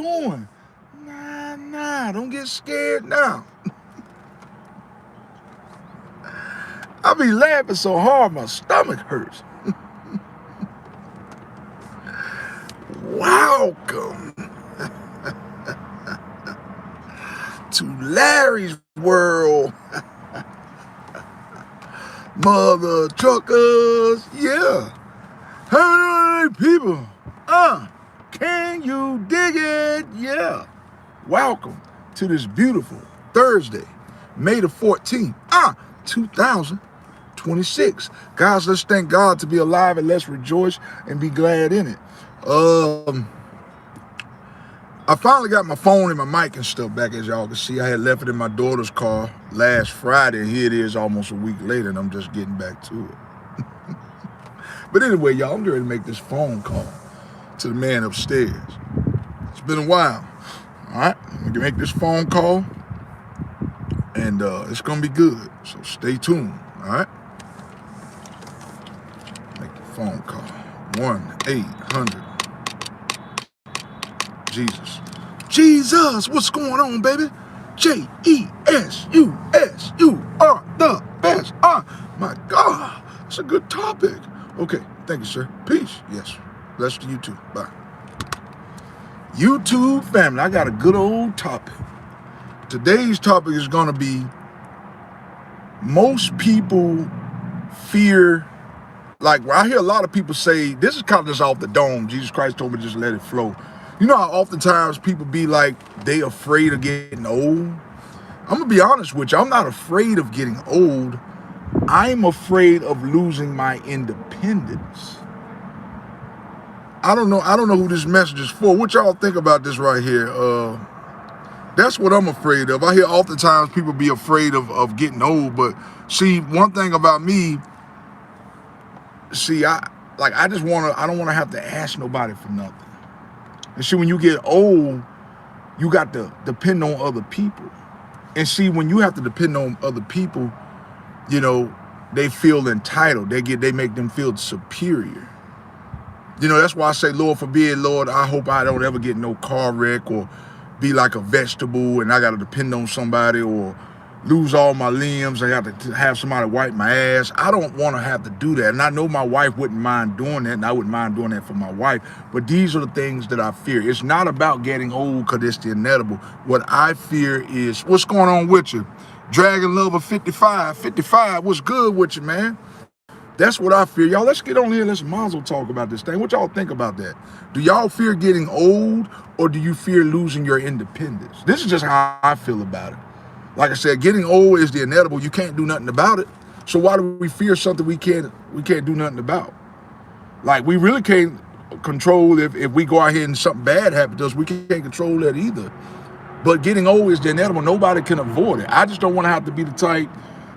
doing? Nah, don't get scared now. I be laughing so hard my stomach hurts. Welcome to Larry's World. Mother truckers, yeah. Hey, people, can you dig it? Yeah. Welcome to this beautiful Thursday, May the 14th, 2026. Guys, let's thank God to be alive and let's rejoice and be glad in it. I finally got my phone and my mic and stuff back, as y'all can see. I had left it in my daughter's car last Friday, and here it is almost a week later, and I'm just getting back to it. But anyway, y'all, I'm ready to make this phone call to the man upstairs. It's been a while. All right, I'm gonna make this phone call, and it's gonna be good. So stay tuned. All right, make the phone call. 1-800 Jesus, what's going on, baby? Jesus, you are the best. My God, it's a good topic. Okay, thank you, sir. Peace. Yes, bless to you too. Bye. YouTube family, I got a good old topic. Today's topic is gonna be most people fear. Like, I hear a lot of people say, this is kind of just off the dome. Jesus Christ told me just let it flow. You know how oftentimes people be like, they afraid of getting old? I'm gonna be honest with you, I'm not afraid of getting old. I'm afraid of losing my independence. I don't know who this message is for. What y'all think about this right here? That's what I'm afraid of. I hear oftentimes people be afraid of getting old, but see, one thing about me, I don't want to have to ask nobody for nothing. And see, when you get old, you got to depend on other people. And see, when you have to depend on other people, you know, they feel entitled. They make them feel superior. You know, that's why I say, Lord forbid, Lord, I hope I don't ever get no car wreck or be like a vegetable and I got to depend on somebody, or lose all my limbs. I got to have somebody wipe my ass. I don't want to have to do that. And I know my wife wouldn't mind doing that, and I wouldn't mind doing that for my wife. But these are the things that I fear. It's not about getting old because it's the inevitable. What I fear is, what's going on with you? Dragon Lover 55. 55, what's good with you, man? That's what I fear. Y'all, let's get on here. Let's mazel talk about this thing. What y'all think about that? Do y'all fear getting old, or do you fear losing your independence? This is just how I feel about it. Like I said, getting old is the inevitable. You can't do nothing about it. So why do we fear something we can't do nothing about? Like, we really can't control if we go out here and something bad happens to us. We can't control that either. But getting old is the inevitable. Nobody can avoid it. I just don't want to have to be the type,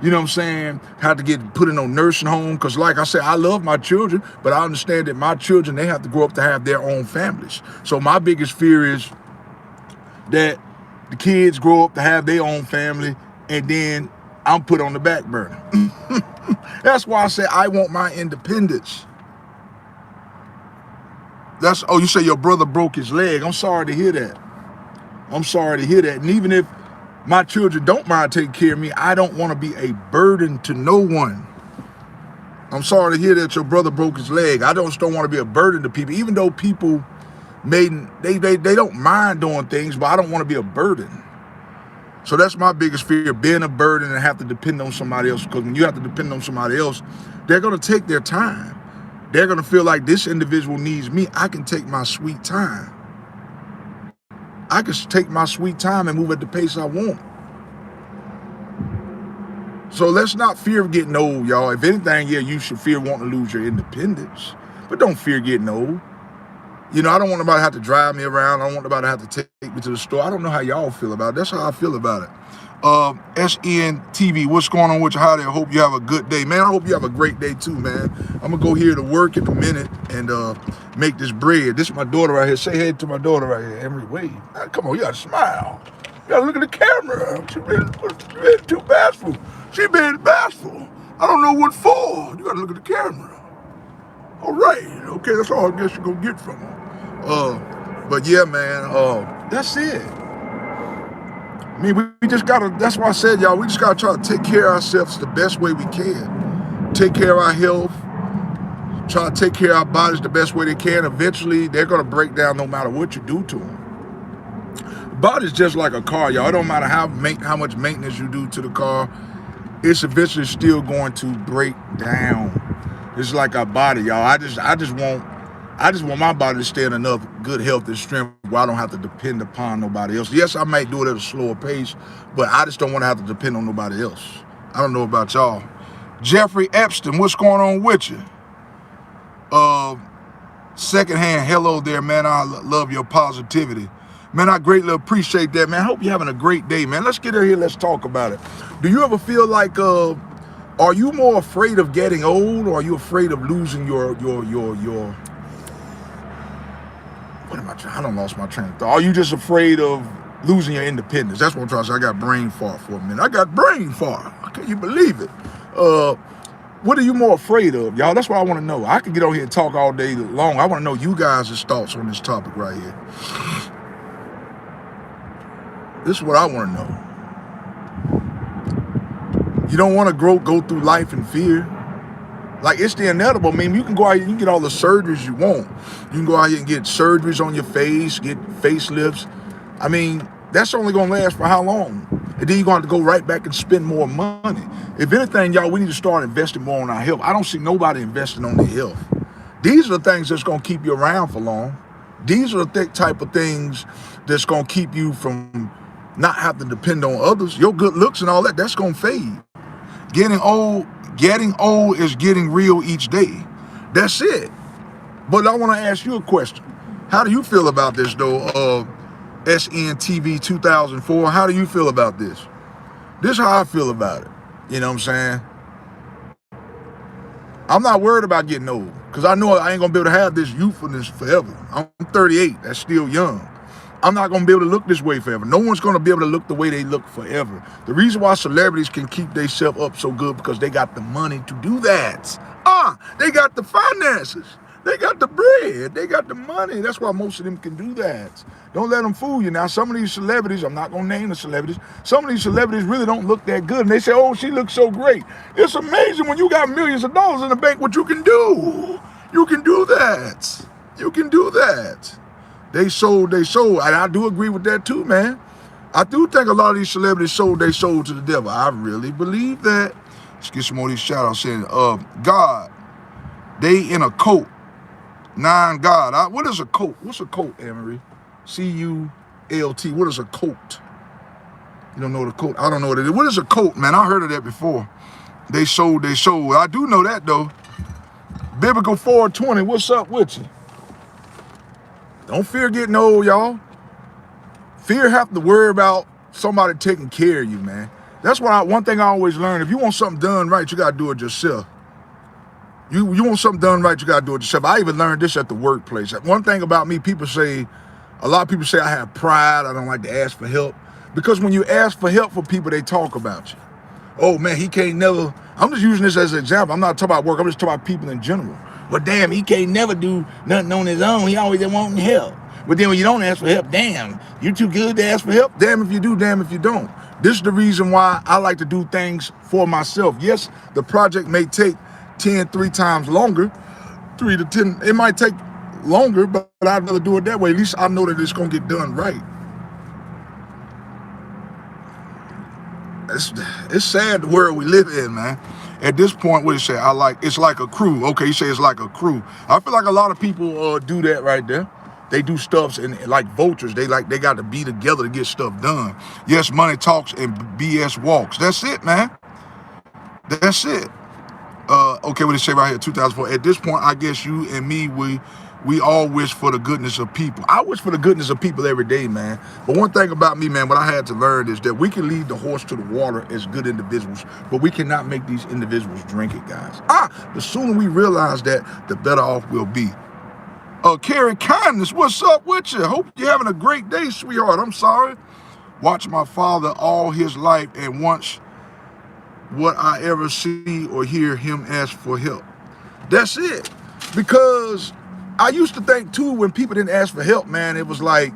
you know what I'm saying, have to get put in a nursing home. Because like I said, I love my children, but I understand that my children, they have to grow up to have their own families. So my biggest fear is that the kids grow up to have their own family, and then I'm put on the back burner. That's why I say I want my independence. Oh, you say your brother broke his leg. I'm sorry to hear that. I'm sorry to hear that. And even if my children don't mind taking care of me, I don't want to be a burden to no one. I'm sorry to hear that your brother broke his leg. I just don't want to be a burden to people, even though people they don't mind doing things, but I don't want to be a burden. So that's my biggest fear, being a burden and have to depend on somebody else. Because when you have to depend on somebody else, they're going to take their time. They're going to feel like this individual needs me. I can take my sweet time. I can take my sweet time and move at the pace I want. So let's not fear getting old, y'all. If anything, yeah, you should fear wanting to lose your independence. But don't fear getting old. You know, I don't want nobody to have to drive me around. I don't want nobody to have to take me to the store. I don't know how y'all feel about it. That's how I feel about it. SN TV, what's going on with you? How there? Hope you have a good day. Man, I hope you have a great day too, man. I'm going to go here to work in a minute and make this bread. This is my daughter right here. Say hey to my daughter right here. Emery, wave. Come on, you got to smile. You got to look at the camera. She been too bashful. She been bashful. I don't know what for. You got to look at the camera. All right. Okay, that's all I guess you're going to get from her. But yeah, man, That's it. I mean, we just gotta, that's why I said, y'all, we just gotta try to take care of ourselves the best way we can. Take care of our health, try to take care of our bodies the best way they can. Eventually, they're gonna break down no matter what you do to them. Body's just like a car, y'all. It don't matter how much maintenance you do to the car, it's eventually still going to break down. It's like our body, y'all. I just want my body to stay in enough good health and strength where I don't have to depend upon nobody else. Yes, I might do it at a slower pace, but I just don't want to have to depend on nobody else. I don't know about y'all. Jeffrey Epstein, what's going on with you? Secondhand, hello there, man. I love your positivity. Man, I greatly appreciate that, man. I hope you're having a great day, man. Let's get in here, let's talk about it. Do you ever feel like, are you more afraid of getting old, or are you afraid of losing your what am I trying? I done lost my train of thought. Are you just afraid of losing your independence? That's what I'm trying to say. I got brain fart for a minute. I got brain fart. Can you believe it? What are you more afraid of, y'all? That's what I want to know. I could get on here and talk all day long. I want to know you guys' thoughts on this topic right here. This is what I want to know. You don't want to go through life in fear. Like, it's the inevitable. I mean, you can go out here and you can get all the surgeries you want. You can go out here and get surgeries on your face, get facelifts. I mean, that's only going to last for how long? And then you're going to have to go right back and spend more money. If anything, y'all, we need to start investing more on our health. I don't see nobody investing on their health. These are the things that's going to keep you around for long. These are the type of things that's going to keep you from not having to depend on others. Your good looks and all that, that's going to fade. Getting old is getting real each day. That's it. But I want to ask you a question. How do you feel about this, though? SNTV 2004, how do you feel about this? This is how I feel about it. You know what I'm saying? I'm not worried about getting old, because I know I ain't going to be able to have this youthfulness forever. I'm 38. That's still young. I'm not going to be able to look this way forever. No one's going to be able to look the way they look forever. The reason why celebrities can keep themselves up so good because they got the money to do that. They got the finances. They got the bread. They got the money. That's why most of them can do that. Don't let them fool you. Now, some of these celebrities, I'm not going to name the celebrities, some of these celebrities really don't look that good. And they say, oh, she looks so great. It's amazing when you got millions of dollars in the bank what you can do. You can do that. You can do that. They sold. And I do agree with that too, man. I do think a lot of these celebrities sold their soul to the devil. I really believe that. Let's get some more of these shout outs saying, God, they in a cult. God. What is a cult? What's a cult, Anne-Marie? CULT. What is a cult? You don't know the cult? I don't know what it is. What is a cult, man? I heard of that before. They sold their soul. I do know that, though. Biblical 420, what's up with you? Don't fear getting old, y'all. Fear have to worry about somebody taking care of you, man. That's why one thing I always learn, if you want something done right, you got to do it yourself. You want something done right, you got to do it yourself. I even learned this at the workplace. One thing about me, a lot of people say I have pride, I don't like to ask for help. Because when you ask for help for people, they talk about you. Oh, man, he can't never. I'm just using this as an example. I'm not talking about work. I'm just talking about people in general. But damn, he can't never do nothing on his own. He always wanting help. But then when you don't ask for help, damn, you too good to ask for help? Damn if you do, damn if you don't. This is the reason why I like to do things for myself. Yes, the project may take 3 times longer, 3 to 10. It might take longer, but I'd rather do it that way. At least I know that it's going to get done right. It's sad the world we live in, man. At this point, what you say? It's like a crew. Okay, you say it's like a crew. I feel like a lot of people do that right there. They do stuffs and like vultures. They got to be together to get stuff done. Yes, money talks and BS walks. That's it, man. That's it. Okay, what they say right here, 2004. At this point, I guess you and me, we all wish for the goodness of people. I wish for the goodness of people every day, man. But one thing about me, man, what I had to learn is that we can lead the horse to the water as good individuals, but we cannot make these individuals drink it, guys. The sooner we realize that, the better off we'll be. Carrie Kindness, what's up with you? Hope you're having a great day, sweetheart. I'm sorry. Watch my father all his life, and once what I ever see or hear him ask for help. That's it. Because I used to think too, when people didn't ask for help, man, it was like,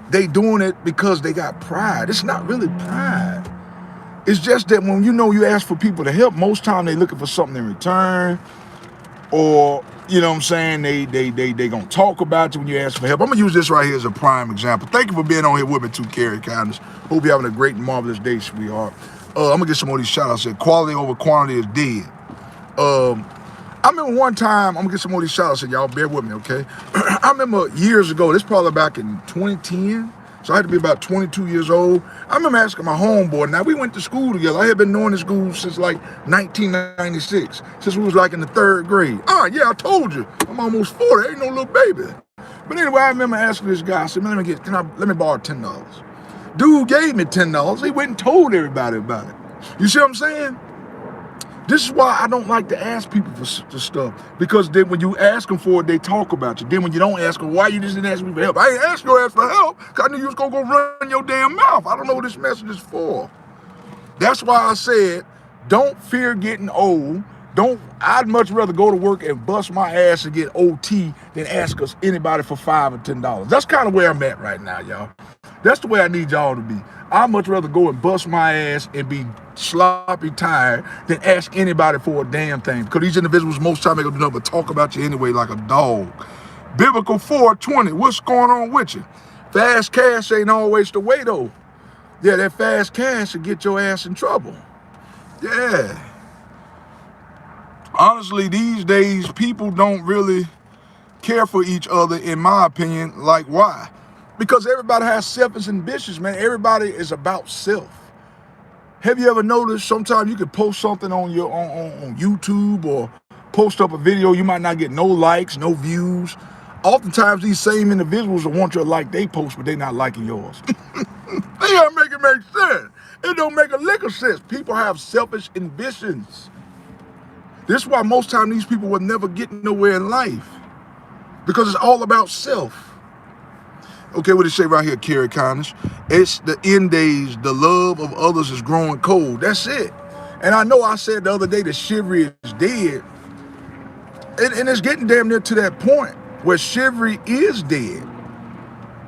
They doing it because they got pride. It's not really pride. It's just that when you ask for people to help, most time they looking for something in return, or you know what I'm saying, they gonna talk about you when you ask for help. I'm gonna use this right here as a prime example. Thank you for being on here with me too, Carrie Kindness. Hope you're having a great and marvelous day, sweetheart. I'm gonna get some more of these shout outs here. Quality over quantity is dead. I remember one time, I'm gonna get some more of these shout outs, y'all bear with me, okay? I remember years ago, this probably back in 2010, so I had to be about 22 years old. I remember asking my homeboy, now we went to school together. I had been knowing this school since like 1996, since we was like in the 3rd grade. Yeah, I told you, I'm almost 40, ain't no little baby. But anyway, I remember asking this guy, I said, man, let me borrow $10. Dude gave me $10, he went and told everybody about it. You see what I'm saying? This is why I don't like to ask people for stuff, because then when you ask them for it, they talk about you. Then when you don't ask them, why you just didn't ask me for help? I ain't asked your ass for help because I knew you was going to go run your damn mouth. I don't know what this message is for. That's why I said, don't fear getting old. I'd much rather go to work and bust my ass and get OT than ask us anybody for $5 or $10. That's kind of where I'm at right now, y'all. That's the way I need y'all to be. I'd much rather go and bust my ass and be sloppy tired than ask anybody for a damn thing. Because these individuals, most time, they gonna do nothing but talk about you anyway like a dog. Biblical 420, what's going on with you? Fast cash ain't always the way, though. Yeah, that fast cash will get your ass in trouble. Yeah. Honestly, these days, people don't really care for each other, in my opinion. Like, why? Because everybody has selfish ambitions, man. Everybody is about self. Have you ever noticed sometimes you can post something on your on YouTube or post up a video, you might not get no likes, no views. Oftentimes these same individuals will want your like they post, but they're not liking yours. They gotta make it make sense. It don't make a lick of sense. People have selfish ambitions. This is why most time these people will never get nowhere in life, because it's all about self. Okay, what it say right here, Carrie Kindness? It's the end days. The love of others is growing cold. That's it. And I know I said the other day that chivalry is dead. And it's getting damn near to that point where chivalry is dead.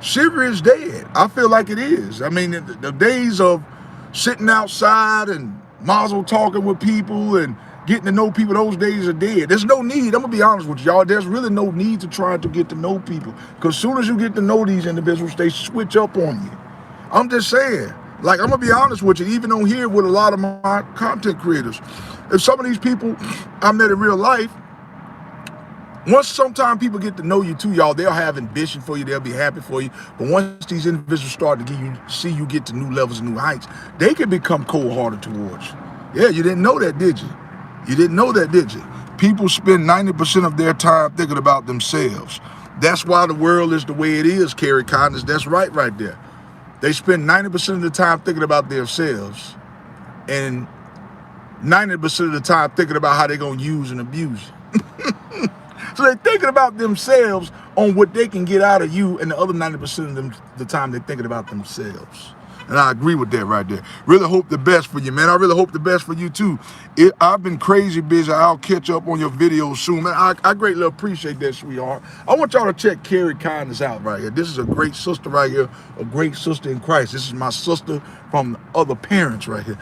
Chivalry is dead. I feel like it is. I mean, the days of sitting outside and mazel talking with people and getting to know people, those days are dead. There's no need, I'm gonna be honest with y'all, there's really no need to try to get to know people, because as soon as you get to know these individuals, they switch up on you. I'm just saying, like, I'm gonna be honest with you, even on here with a lot of my content creators, if some of these people I met in real life, once sometimes people get to know you too, y'all, they'll have ambition for you, they'll be happy for you, but once these individuals start to see you get to new levels and new heights, they can become cold-hearted towards you. Yeah, you didn't know that, did you? You didn't know that, did you? People spend 90% of their time thinking about themselves. That's why the world is the way it is, Carrie Kindness. That's right there. They spend 90% of the time thinking about themselves and 90% of the time thinking about how they're going to use and abuse you. So they're thinking about themselves on what they can get out of you, and the other 90% of the time they're thinking about themselves. And I agree with that right there. Really hope the best for you, man. I really hope the best for you, too. I've been crazy busy. I'll catch up on your videos soon, man. I greatly appreciate that, sweetheart. I want y'all to check Carrie Kindness out right here. This is a great sister right here, a great sister in Christ. This is my sister from other parents right here.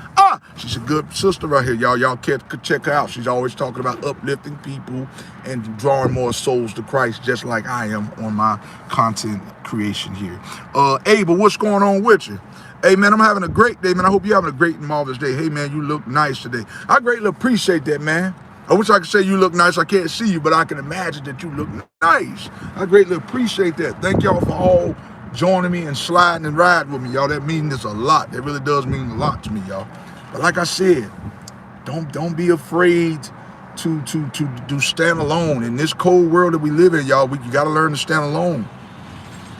She's a good sister right here, y'all. Y'all could check her out. She's always talking about uplifting people and drawing more souls to Christ, just like I am on my content creation here. Abel, what's going on with you? Hey, man, I'm having a great day, man. I hope you're having a great and marvelous day. Hey, man, you look nice today. I greatly appreciate that, man. I wish I could say you look nice. I can't see you, but I can imagine that you look nice. I greatly appreciate that. Thank y'all for all joining me and sliding and riding with me, y'all. That means a lot. That really does mean a lot to me, y'all. But like I said, don't be afraid to stand alone. In this cold world that we live in, y'all, you got to learn to stand alone.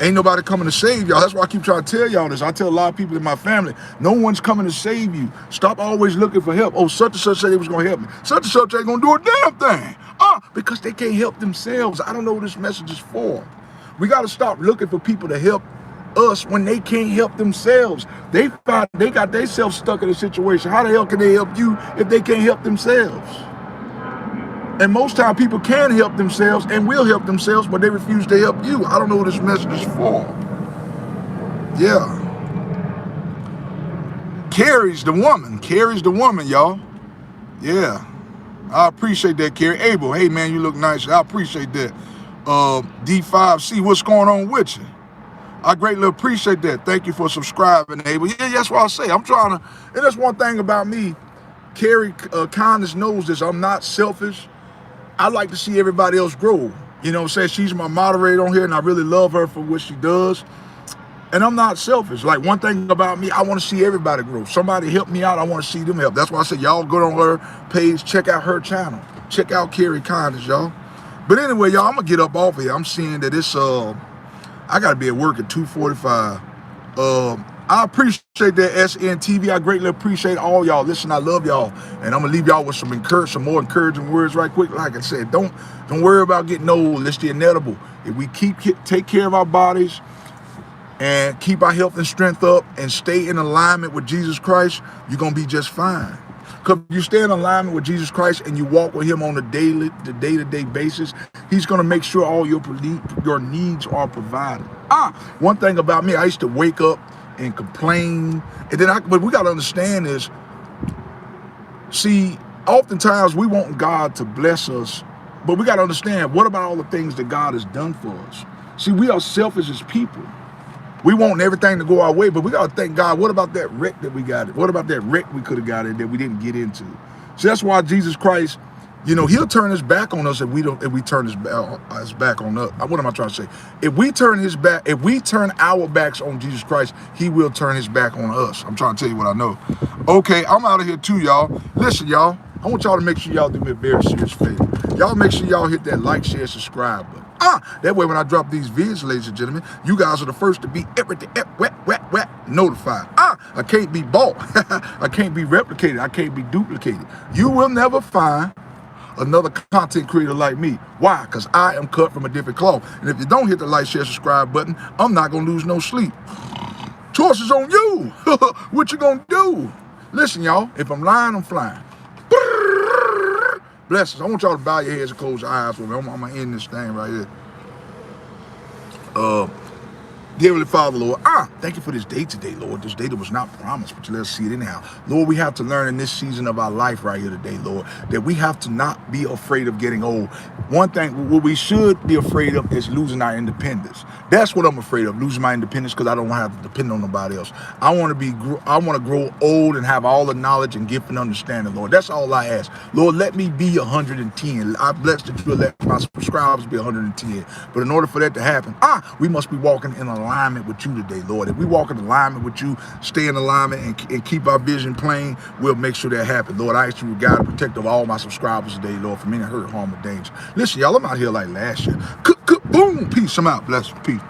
Ain't nobody coming to save y'all. That's why I keep trying to tell y'all this. I tell a lot of people in my family, no one's coming to save you. Stop always looking for help. Oh, such and such said they was going to help me. Such and such ain't going to do a damn thing. Because they can't help themselves. I don't know what this message is for. We got to stop looking for people to help us when they can't help themselves. They got themselves stuck in a situation. How the hell can they help you if they can't help themselves? And most time people can help themselves and will help themselves, but they refuse to help you. I don't know what this message is for. Yeah. Carrie's the woman. Carrie's the woman, y'all. Yeah. I appreciate that, Carrie. Abel, hey man, you look nice. I appreciate that. D5C, what's going on with you? I greatly appreciate that. Thank you for subscribing, Abel. Yeah, that's what I say. I'm trying to, and that's one thing about me. Carrie Kindness knows this. I'm not selfish. I like to see everybody else grow. You know what I'm saying? She's my moderator on here, and I really love her for what she does. And I'm not selfish. Like, one thing about me, I want to see everybody grow. Somebody help me out, I want to see them help. That's why I said, y'all go on her page, check out her channel. Check out Carrie Kindness, y'all. But anyway, y'all, I'm going to get up off of here. I'm seeing that it's, I got to be at work at 2:45. I appreciate that, SNTV. I greatly appreciate all y'all. Listen, I love y'all. And I'm going to leave y'all with some more encouraging words right quick. Like I said, don't worry about getting old. It's the inevitable. If we take care of our bodies and keep our health and strength up and stay in alignment with Jesus Christ, you're going to be just fine. Because if you stay in alignment with Jesus Christ and you walk with him on the day-to-day basis, he's going to make sure all your needs are provided. One thing about me, I used to wake up and complain. And then but we got to understand is, see, oftentimes we want God to bless us, but we got to understand, what about all the things that God has done for us? See, we are selfish as people. We want everything to go our way, but we got to thank God. What about that wreck that we got? What about that wreck we could have got in that we didn't get into? So that's why Jesus Christ, you know, he'll turn his back on us if we turn his back on us. What am I trying to say? If we turn our backs on Jesus Christ, he will turn his back on us. I'm trying to tell you what I know. Okay, I'm out of here too, y'all. Listen, y'all, I want y'all to make sure y'all do me a very serious favor. Y'all make sure y'all hit that like, share, subscribe button. That way when I drop these videos, ladies and gentlemen, you guys are the first to be notified. I can't be bought. I can't be replicated. I can't be duplicated. You will never find another content creator like me. Why? Because I am cut from a different cloth. And if you don't hit the like, share, subscribe button, I'm not going to lose no sleep. Choice is on you. What you going to do? Listen, y'all, if I'm lying, I'm flying. Blessings. I want y'all to bow your heads and close your eyes with me. I'm going to end this thing right here. Dear Heavenly Father, Lord, thank you for this day today, Lord. This day that was not promised, but you let us see it anyhow. Lord, we have to learn in this season of our life right here today, Lord, that we have to not be afraid of getting old. One thing, what we should be afraid of is losing our independence. That's what I'm afraid of, losing my independence, because I don't have to depend on nobody else. I want to grow old and have all the knowledge and gift and understanding, Lord. That's all I ask. Lord, let me be 110. I'm blessed that you let my subscribers be 110. But in order for that to happen, we must be walking in alignment with you today, Lord. If we walk in alignment with you, stay in alignment and keep our vision plain, we'll make sure that happens. Lord, I ask you to guide and protect of all my subscribers today, Lord, from any hurt, harm, or danger. Listen, y'all, I'm out here like last year. Boom, peace. I'm out. Bless. Peace.